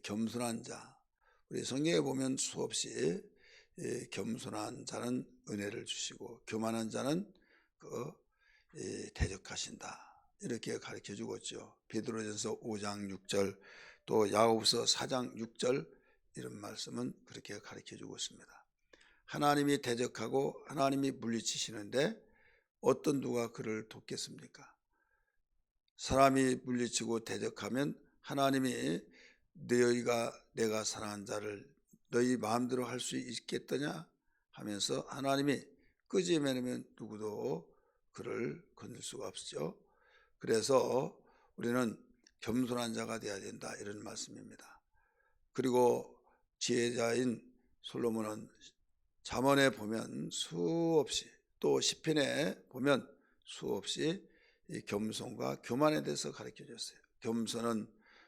겸손한 자, 우리 성경에 보면 수없이 겸손한 자는 은혜를 주시고 교만한 자는 대적하신다, 이렇게 가르쳐 주고 있죠. 베드로전서 5장 6절, 또 야고보서 4장 6절, 이런 말씀은 그렇게 가르쳐 주고 있습니다. 하나님이 대적하고 하나님이 물리치시는데 어떤 누가 그를 돕겠습니까? 사람이 물리치고 대적하면 하나님이 너희가 내가 사랑한 자를 너희 마음대로 할 수 있겠더냐 하면서 하나님이 끄집어내면 누구도 그를 건들 수가 없죠. 그래서 우리는 겸손한 자가 되어야 된다, 이런 말씀입니다. 그리고 지혜자인 솔로몬은 잠언에 보면 수없이, 또 시편에 보면 수없이 이 겸손과 교만에 대해서 가르쳐 줬어요. 겸손은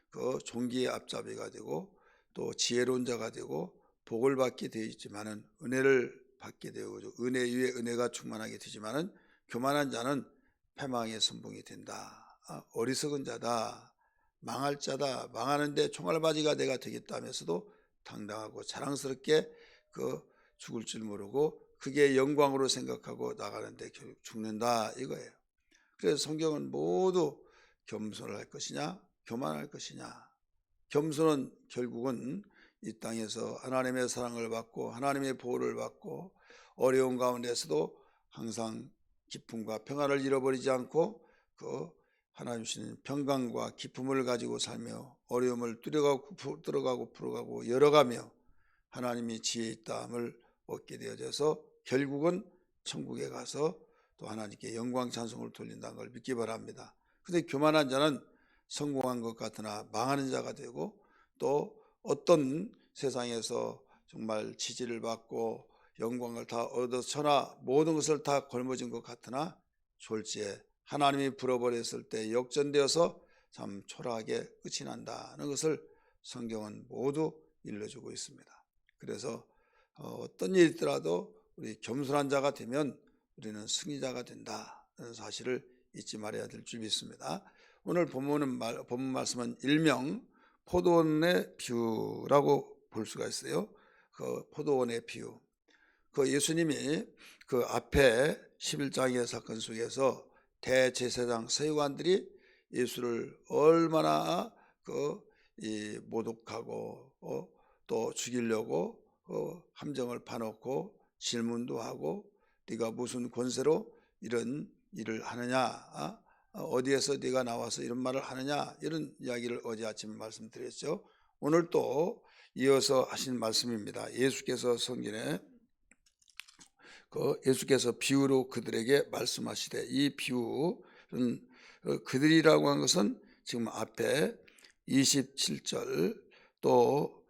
그 종기의 앞잡이가 되고 또 지혜로운 자가 되고 복을 받게 되어 있지만은 은혜를 받게 되고 은혜 위에 은혜가 충만하게 되지만은 교만한 자는 패망의 선봉이 된다. 어리석은 자다. 망할 자다. 망하는데 총알바지가 내가 되겠다면서도 당당하고 자랑스럽게 죽을 줄 모르고 그게 영광으로 생각하고 나가는데 결국 죽는다, 이거예요. 그래서 성경은 모두 겸손을 할 것이냐 교만할 것이냐. 겸손은 결국은 이 땅에서 하나님의 사랑을 받고 하나님의 보호를 받고 어려운 가운데서도 항상 기쁨과 평안을 잃어버리지 않고 하나님 주시는 평강과 기쁨을 가지고 살며 어려움을 뚫어가고 풀어가고 열어가며 하나님이 지혜 있다함을 얻게 되어져서 결국은 천국에 가서 또 하나님께 영광 찬송을 돌린다는 걸 믿기 바랍니다. 그런데 교만한 자는 성공한 것 같으나 망하는 자가 되고, 또 어떤 세상에서 정말 지지를 받고 영광을 다 얻어서나 모든 것을 다 걸머진 것 같으나 졸지에 하나님이 불어버렸을 때 역전되어서 참 초라하게 끝이 난다는 것을 성경은 모두 일러주고 있습니다. 그래서 어떤 일이 있더라도 우리 겸손한 자가 되면 우리는 승리자가 된다는 사실을 잊지 말아야 될 줄 믿습니다. 오늘 본문 말씀은 일명 포도원의 비유라고 볼 수가 있어요. 그 포도원의 비유. 예수님이 앞에 11장의 사건 속에서 대제사장 서기관들이 예수를 얼마나 모독하고 또 죽이려고 함정을 파놓고 질문도 하고 네가 무슨 권세로 이런 일을 하느냐, 어디에서 네가 나와서 이런 말을 하느냐, 이런 이야기를 어제 아침에 말씀드렸죠. 오늘 또 이어서 하신 말씀입니다. 예수께서 성경에 예수께서 비유로 그들에게 말씀하시되, 이 비유는 그들이라고 한 것은 지금 앞에 27절 또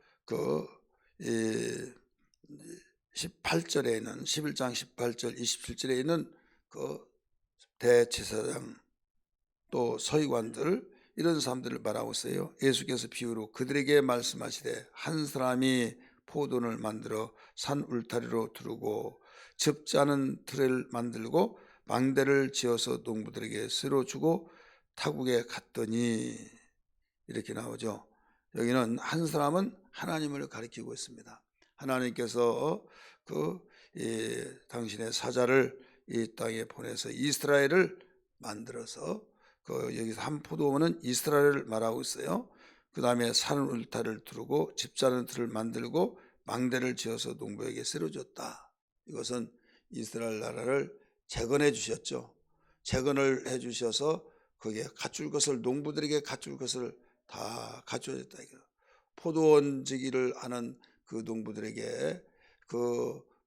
18절에 있는 11장 18절 27절에 있는 대제사장 또 서기관들, 이런 사람들을 말하고 있어요. 예수께서 비유로 그들에게 말씀하시되, 한 사람이 포도원을 만들어 산 울타리로 두르고 즙자는 틀을 만들고 망대를 지어서 농부들에게 새로 주고 타국에 갔더니, 이렇게 나오죠. 여기는 한 사람은 하나님을 가리키고 있습니다. 하나님께서 당신의 사자를 이 땅에 보내서 이스라엘을 만들어서 여기서 한 포도원은 이스라엘을 말하고 있어요. 그 다음에 산 울타리를 두르고 집자는 틀을 만들고 망대를 지어서 농부에게 새로 줬다. 이것은 이스라엘 나라를 재건해 주셨죠. 재건을 해 주셔서 거기에 갖출 것을, 농부들에게 갖출 것을 다 갖춰줬다. 포도원지기를 하는 그 농부들에게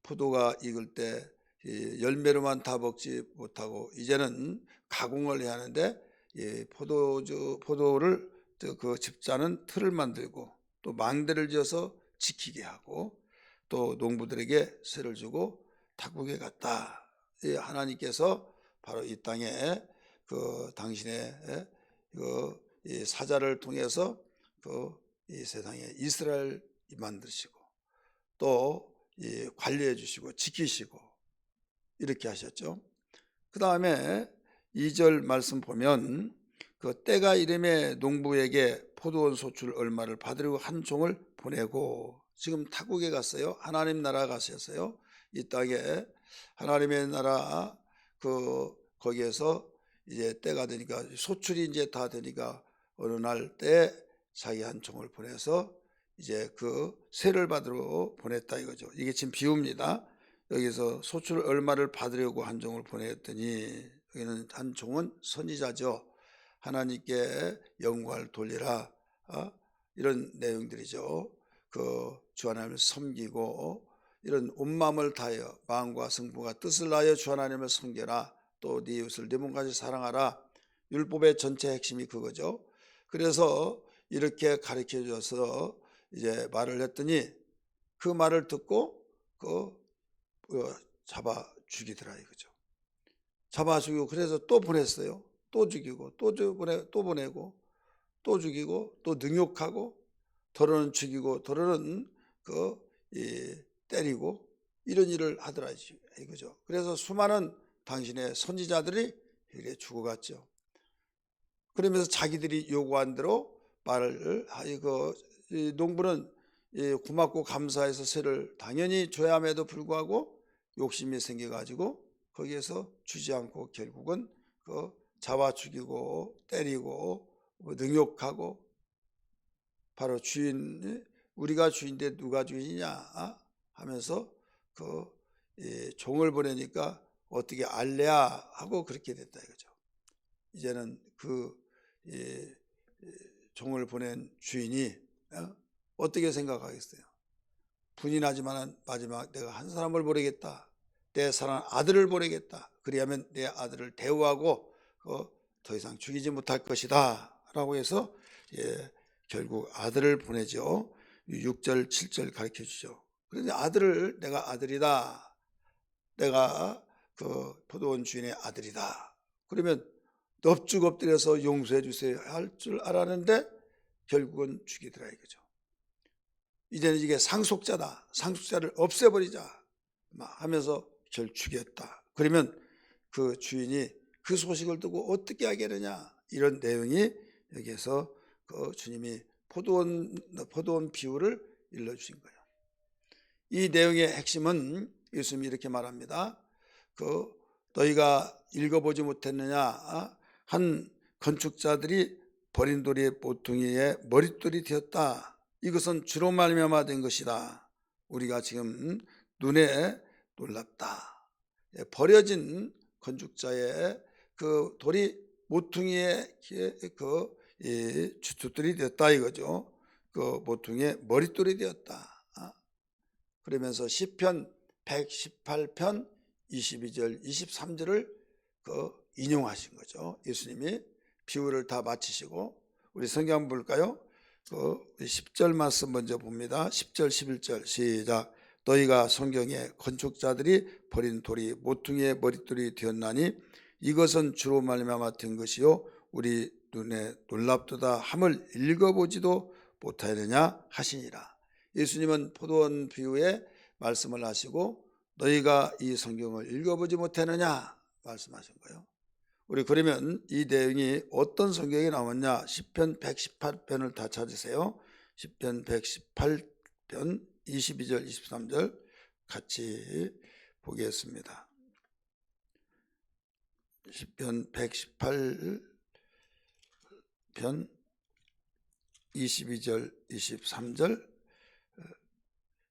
포도가 익을 때 열매로만 다 먹지 못하고 이제는 가공을 해야 하는데, 포도를 집자는 틀을 만들고 또 망대를 지어서 지키게 하고 또 농부들에게 세를 주고 타국에 갔다. 하나님께서 바로 이 땅에 당신의 이 사자를 통해서 이 세상에 이스라엘 만드시고 또 관리해 주시고 지키시고 이렇게 하셨죠. 그 다음에 2절 말씀 보면 그 때가 이름에 농부에게 포도원 소출 얼마를 받으려고 한 종을 보내고, 지금 타국에 갔어요. 하나님 나라 가셨어요. 이 땅에 하나님의 나라 거기에서 이제 때가 되니까 소출이 이제 다 되니까 어느 날 때 자기 한 종을 보내서 이제 그 세를 받으러 보냈다 이거죠. 이게 지금 비유입니다. 여기서 소출 얼마를 받으려고 한 종을 보냈더니, 여기는 한 종은 선지자죠. 하나님께 영광을 돌리라, 이런 내용들이죠. 주 하나님을 섬기고 이런 온 마음을 다하여 마음과 성품과 뜻을 다하여 주 하나님을 섬겨라. 또 네 이웃을 네 몸까지 사랑하라. 율법의 전체 핵심이 그거죠. 그래서 이렇게 가르쳐 줘서 이제 말을 했더니 그 말을 듣고 잡아 죽이더라 이거죠. 잡아 죽이고, 그래서 또 보냈어요. 또 죽이고 또 보내고 또 죽이고 또 능욕하고, 더러는 죽이고 더러는 때리고, 이런 일을 하더라 이거죠. 그래서 수많은 당신의 선지자들이 이렇게 죽어갔죠. 그러면서 자기들이 요구한 대로 말을 이 농부는 고맙고 감사해서 세를 당연히 줘야 함에도 불구하고 욕심이 생겨가지고 거기에서 주지 않고 결국은 잡아 죽이고 때리고 능욕하고, 바로 주인, 우리가 주인인데 누가 주인이냐 하면서 종을 보내니까 어떻게 알랴 하고 그렇게 됐다 이거죠. 이제는 종을 보낸 주인이 어떻게 생각하겠어요? 분이 나지만 마지막 내가 한 사람을 보내겠다, 내 사랑하는 아들을 보내겠다, 그리하면 내 아들을 대우하고 더 이상 죽이지 못할 것이다 라고 해서 결국 아들을 보내죠. 6절 7절 가르쳐 주죠. 그런데 아들을, 내가 아들이다, 내가 포도원 주인의 아들이다, 그러면 넙죽 엎드려서 용서해 주세요 할 줄 알았는데 결국은 죽이더라 이거죠. 이제는 이게 상속자다, 상속자를 없애버리자 하면서 결국 죽였다. 그러면 그 주인이 그 소식을 듣고 어떻게 하겠느냐, 이런 내용이 여기에서 주님이 포도원 비유를 일러주신 거예요. 이 내용의 핵심은 예수님이 이렇게 말합니다. 너희가 읽어보지 못했느냐, 한 건축자들이 버린 돌이 모퉁이의 머릿돌이 되었다. 이것은 주로 말미암아 된 것이다. 우리가 지금 눈에 놀랍다. 버려진 건축자의 돌이 모퉁이의 주춧돌이 되었다 이거죠. 모퉁이의 머릿돌이 되었다. 그러면서 시편 118편 22절 23절을 인용하신 거죠. 예수님이 비유를 다 마치시고, 우리 성경 한번 볼까요? 10절 말씀 먼저 봅니다. 10절 11절 시작. 너희가 성경에 건축자들이 버린 돌이 모퉁이의 머릿돌이 되었나니 이것은 주로 말미암아 된 것이요 우리 눈에 놀랍도다 함을 읽어보지도 못하느냐 하시니라. 예수님은 포도원 비유에 말씀을 하시고 너희가 이 성경을 읽어보지 못하느냐 말씀하신 거예요. 우리 그러면 이 내용이 어떤 성경에 나왔냐, 시편 118편을 다 찾으세요. 시편 118편 22절 23절 같이 보겠습니다. 시편 118편 22절 23절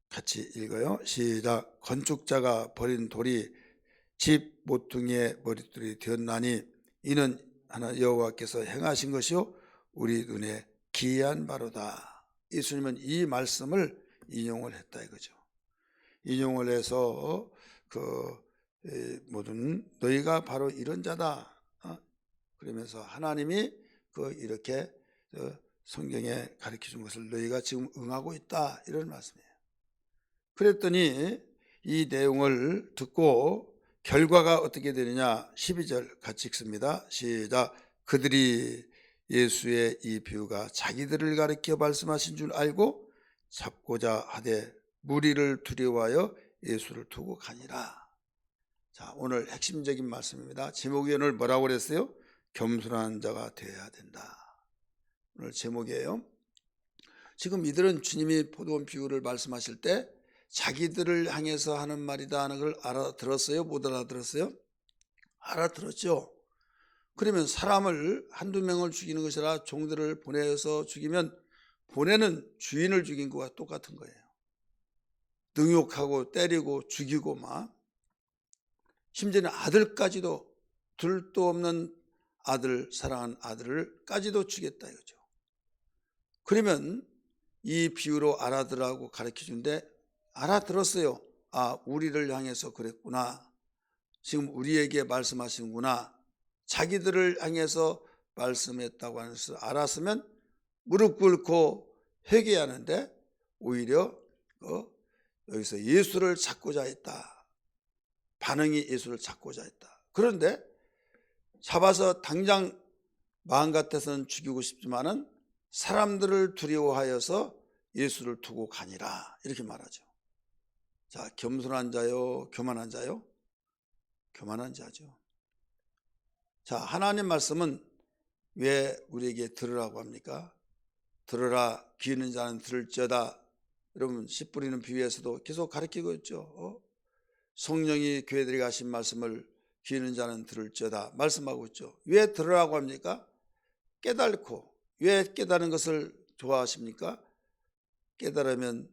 같이 읽어요. 시작. 건축자가 버린 돌이 집 모퉁이의 머릿돌이 되었나니 이는 하나 여호와께서 행하신 것이요 우리 눈에 기이한 바로다. 예수님은 이 말씀을 인용을 했다 이거죠. 인용을 해서 모든 너희가 바로 이런 자다. 그러면서 하나님이 이렇게 성경에 가르쳐 준 것을 너희가 지금 응하고 있다, 이런 말씀이에요. 그랬더니 이 내용을 듣고 결과가 어떻게 되느냐, 12절 같이 읽습니다. 시작. 그들이 예수의 이 비유가 자기들을 가리켜 말씀하신 줄 알고 잡고자 하되 무리를 두려워하여 예수를 두고 가니라. 자, 오늘 핵심적인 말씀입니다. 제목이 오늘 뭐라고 그랬어요? 겸손한 자가 되어야 된다. 오늘 제목이에요. 지금 이들은 주님이 포도원 비유를 말씀하실 때 자기들을 향해서 하는 말이다 하는 걸 알아들었어요? 못 알아들었어요? 알아들었죠. 그러면 사람을 한두 명을 죽이는 것이 아니라 종들을 보내서 죽이면 보내는 주인을 죽인 것과 똑같은 거예요. 능욕하고 때리고 죽이고 막 심지어는 아들까지도, 둘도 없는 아들, 사랑하는 아들을까지도 죽였다 이거죠. 그러면 이 비유로 알아들으라고 가르쳐 주는데 알아들었어요. 아, 우리를 향해서 그랬구나. 지금 우리에게 말씀하시는구나. 자기들을 향해서 말씀했다고 하는 것을 알았으면 무릎 꿇고 회개하는데 오히려 여기서 예수를 찾고자 했다. 반응이 예수를 찾고자 했다. 그런데 잡아서 당장 마음 같아서는 죽이고 싶지만은 사람들을 두려워하여서 예수를 두고 가니라 이렇게 말하죠. 자, 겸손한 자요, 교만한 자요? 교만한 자죠. 자, 하나님 말씀은 왜 우리에게 들으라고 합니까? 들으라, 귀 있는 자는 들을지어다. 여러분 씨 뿌리는 비유에서도 계속 가르치고 있죠. 성령이 교회들에게 하신 말씀을 귀 있는 자는 들을지어다 말씀하고 있죠. 왜 들으라고 합니까? 깨달고. 왜 깨달은 것을 좋아하십니까? 깨달으면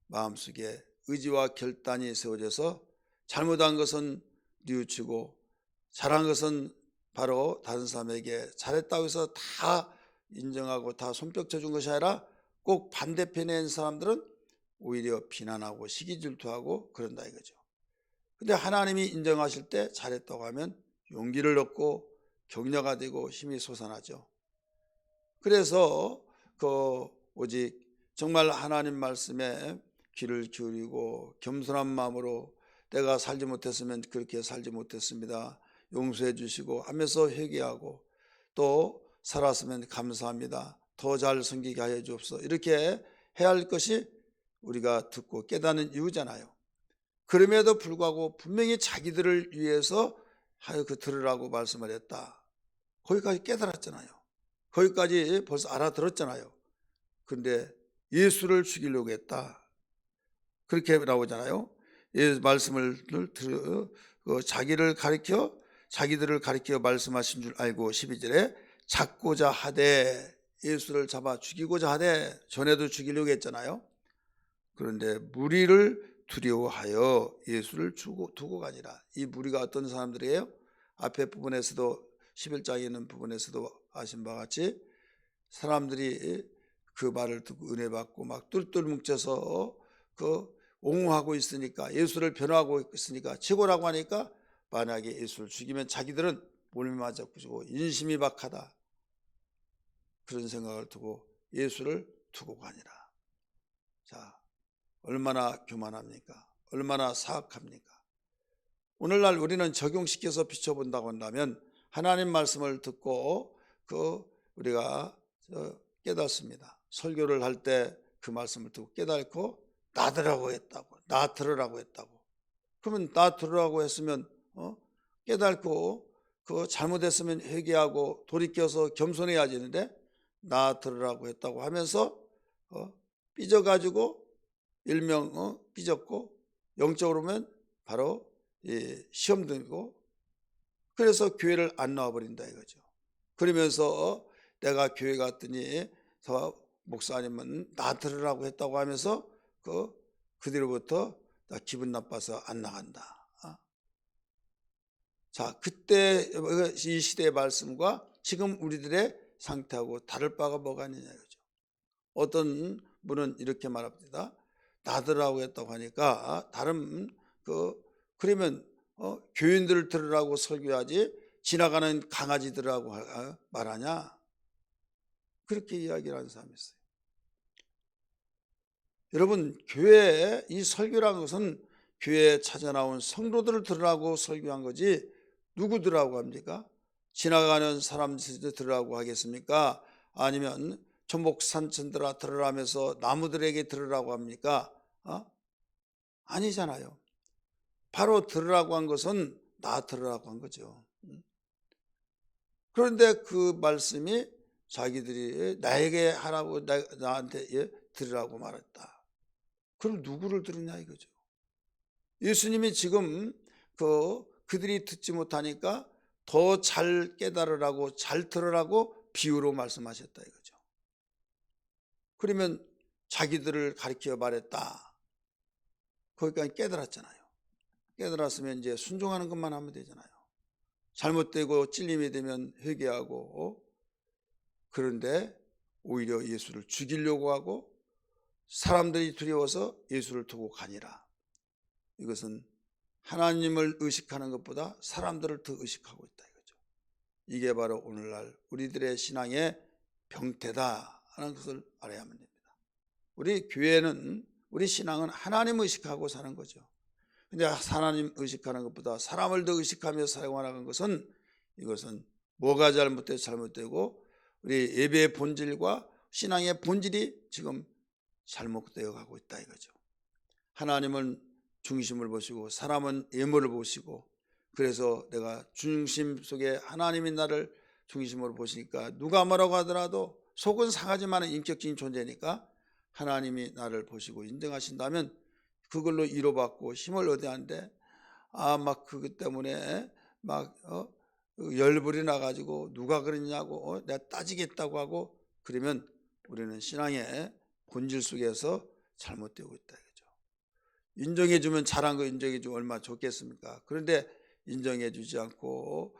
마음속에 의지와 결단이 세워져서 잘못한 것은 뉘우치고 잘한 것은 바로 다른 사람에게 잘했다고 해서 다 인정하고 다 손뼉 쳐준 것이 아니라 꼭 반대편에 있는 사람들은 오히려 비난하고 시기질투하고 그런다 이거죠. 근데 하나님이 인정하실 때 잘했다고 하면 용기를 얻고 격려가 되고 힘이 솟아나죠. 그래서 오직 정말 하나님 말씀에 귀를 기울이고 겸손한 마음으로 내가 살지 못했으면 그렇게 살지 못했습니다. 용서해 주시고 하면서 회개하고 또 살았으면 감사합니다. 더 잘 섬기게 하여 주옵소서. 이렇게 해야 할 것이 우리가 듣고 깨닫는 이유잖아요. 그럼에도 불구하고 분명히 자기들을 위해서 들으라고 말씀을 했다. 거기까지 깨달았잖아요. 거기까지 벌써 알아들었잖아요. 그런데 예수를 죽이려고 했다. 그렇게 나오잖아요. 말씀을 자기들을 가리켜 말씀하신 줄 알고 12절에 잡고자 하되, 예수를 잡아 죽이고자 하되, 전에도 죽이려고 했잖아요. 그런데 무리를 두려워하여 예수를 두고 가니라. 이 무리가 어떤 사람들이에요? 앞에 부분에서도 11장에 있는 부분에서도 아신 바와 같이 사람들이 그 말을 듣고 은혜 받고 막 똘똘 뭉쳐서 옹호하고 있으니까, 예수를 변호하고 있으니까, 최고라고 하니까 만약에 예수를 죽이면 자기들은 몰매 맞아 부수고 인심이 박하다, 그런 생각을 두고 예수를 두고 가니라. 자, 얼마나 교만합니까? 얼마나 사악합니까? 오늘날 우리는 적용시켜서 비춰본다고 한다면 하나님 말씀을 듣고 우리가 깨닫습니다. 설교를 할 때 그 말씀을 듣고 깨닫고 나 들으라고 했다고, 나 들으라고 했다고. 그러면 나 들으라고 했으면 깨닫고 잘못했으면 회개하고 돌이켜서 겸손해야 되는데 나 들으라고 했다고 하면서 삐져가지고 일명 삐졌고 영적으로면 바로 시험 들고 그래서 교회를 안 나와버린다 이거죠. 그러면서 내가 교회 갔더니 목사님은 나 들으라고 했다고 하면서 그 뒤로부터 나 기분 나빠서 안 나간다. 자, 그때 이 시대의 말씀과 지금 우리들의 상태하고 다를 바가 뭐가 있느냐 이거죠. 어떤 분은 이렇게 말합니다. 나들라고 했다고 하니까 다른 그러면 교인들을 들으라고 설교하지 지나가는 강아지들하고 말하냐, 그렇게 이야기를 하는 사람이 있어요. 여러분, 교회에 이 설교라는 것은 교회에 찾아 나온 성도들을 들으라고 설교한 거지 누구 들으라고 합니까? 지나가는 사람들 들으라고 하겠습니까? 아니면 천복산천들아 들으라면서 나무들에게 들으라고 합니까? 아니잖아요. 바로 들으라고 한 것은 나 들으라고 한 거죠. 그런데 그 말씀이 자기들이 나에게 하라고 나한테 들으라고 말했다. 그럼 누구를 들으냐 이거죠. 예수님이 지금 그들이 듣지 못하니까 더 잘 깨달으라고 잘 들으라고 비유로 말씀하셨다 이거죠. 그러면 자기들을 가리켜 말했다. 거기까지 깨달았잖아요. 깨달았으면 이제 순종하는 것만 하면 되잖아요. 잘못되고 찔림이 되면 회개하고, 그런데 오히려 예수를 죽이려고 하고 사람들이 두려워서 예수를 두고 가니라. 이것은 하나님을 의식하는 것보다 사람들을 더 의식하고 있다 이거죠. 이게 바로 오늘날 우리들의 신앙의 병태다 하는 것을 알아야만 됩니다. 우리 교회는, 우리 신앙은 하나님 의식하고 사는 거죠. 근데 하나님 의식하는 것보다 사람을 더 의식하며 살아가는 것은, 이것은 뭐가 잘못되고 우리 예배의 본질과 신앙의 본질이 지금 잘못되어 가고 있다 이거죠. 하나님은 중심을 보시고 사람은 예물을 보시고, 그래서 내가 중심 속에 하나님이 나를 중심으로 보시니까 누가 뭐라고 하더라도 속은 상하지만 인격적인 존재니까 하나님이 나를 보시고 인정하신다면 그걸로 위로받고 힘을 얻어야 하는데, 막 그것 때문에 막 열불이 나가지고 누가 그랬냐고 내가 따지겠다고 하고 그러면 우리는 신앙의 본질 속에서 잘못되고 있다 이거죠. 인정해주면 잘한 거 인정해주면 얼마나 좋겠습니까? 그런데 인정해주지 않고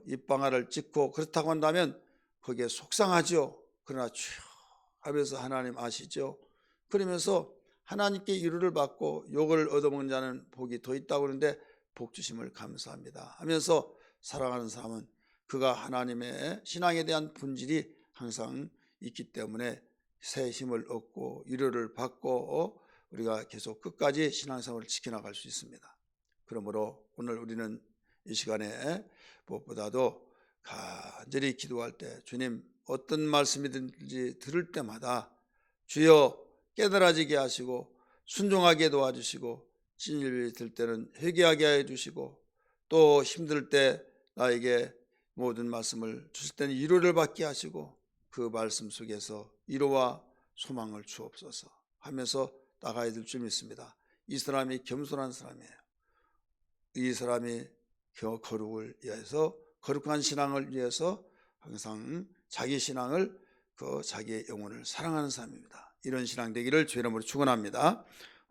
입방아를 찍고 그렇다고 한다면 거기에 속상하죠. 그러나 주여 하면서 하나님 아시죠? 그러면서 하나님께 위로를 받고 욕을 얻어먹는 자는 복이 더 있다고 그러는데 복 주심을 감사합니다 하면서 살아가는 사람은 그가 하나님의 신앙에 대한 본질이 항상 있기 때문에 새 힘을 얻고 위로를 받고 우리가 계속 끝까지 신앙생활을 지켜나갈 수 있습니다. 그러므로 오늘 우리는 이 시간에 무엇보다도 간절히 기도할 때 주님 어떤 말씀이든지 들을 때마다 주여 깨달아지게 하시고 순종하게 도와주시고 진리를 들 때는 회개하게 해주시고 또 힘들 때 나에게 모든 말씀을 주실 때는 위로를 받게 하시고 그 말씀 속에서 위로와 소망을 주옵소서 하면서 나가야 될 줄 믿습니다. 이 사람이 겸손한 사람이에요. 이 사람이 거룩을 위해서, 거룩한 신앙을 위해서 항상 자기 신앙을 자기의 영혼을 사랑하는 사람입니다. 이런 신앙 되기를 주의 이름으로 축원합니다.